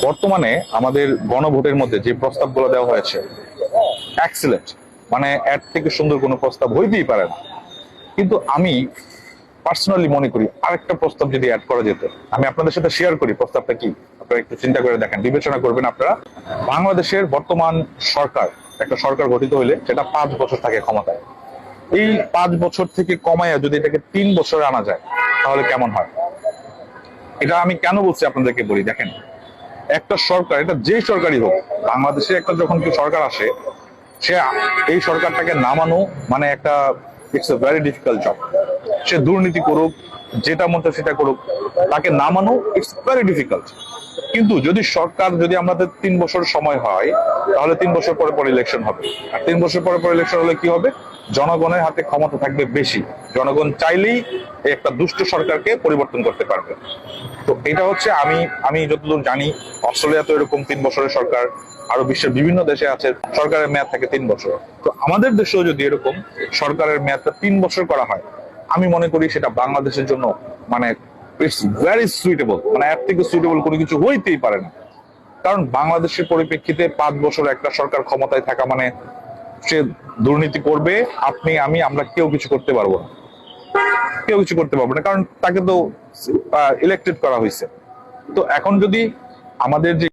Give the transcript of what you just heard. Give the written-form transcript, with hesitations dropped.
বর্তমানে আমাদের গণভোটের মধ্যে যে প্রস্তাবগুলো দেওয়া হয়েছে এক্সিলেন্ট, মানে এর থেকে সুন্দর কোনো প্রস্তাব হইতেই পারে না। কিন্তু আমি পার্সোনালি মনে করি আরেকটা প্রস্তাব যদি অ্যাড করা যেত। আমি আপনাদের সাথে শেয়ার করি প্রস্তাবটা কি, আপনারা একটু চিন্তা করে দেখেন, বিবেচনা করবেন আপনারা। বাংলাদেশের বর্তমান সরকার, একটা সরকার গঠিত হইলে সেটা 5 বছর থাকে ক্ষমতায়। এই 5 বছর থেকে কমাইয়া যদি এটাকে 3 বছরে আনা যায় তাহলে কেমন হয়? এটা আমি কেন বলছি আপনাদেরকে বলি, দেখেন, একটা সরকার, এটা যেই সরকারই হোক, বাংলাদেশে একটা যখন কি সরকার আসে, সে এই সরকারটাকে নামানো মানে একটা, it's a very difficult job. সে দুর্নীতি করুক, যেটা মতো সেটা করুক, তাকে নামানো ইটস ভেরি ডিফিকাল্ট। কিন্তু যদি সরকার, যদি আমাদের 3 বছর সময় হয়, তাহলে 3 বছর পরে পরে ইলেকশন হবে। আর 3 বছর পরে পরে ইলেকশন হলে কি হবে? জনগণের হাতে ক্ষমতা থাকবে বেশি। জনগণ চাইলেই একটা দুষ্ট সরকারকে পরিবর্তন করতে পারবে। তো এটা হচ্ছে, আমি আমি যতদূর জানি অস্ট্রেলিয়া তো এরকম 3 বছরের সরকার, আরো বিশ্বের বিভিন্ন দেশে আছে সরকারের মেয়াদ থাকে 3 বছর। তো আমাদের দেশেও যদি এরকম সরকারের মেয়াদটা 3 বছর করা হয়, আমি মনে করি সেটা বাংলাদেশের জন্য মানে ইটস ভেরি সুইটেবল, মানে এর থেকে সুইটেবল কোনো কিছু হইতেই পারে না। কারণ বাংলাদেশের পরিপ্রেক্ষিতে 5 বছর একটা সরকার ক্ষমতায় থাকা মানে সে দুর্নীতি করবে, আপনি আমি আমরা কেউ কিছু করতে পারবো না, কেউ কিছু করতে পারবে না, কারণ তাকে তো ইলেক্টেড করা হয়েছে। তো এখন যদি আমাদের যে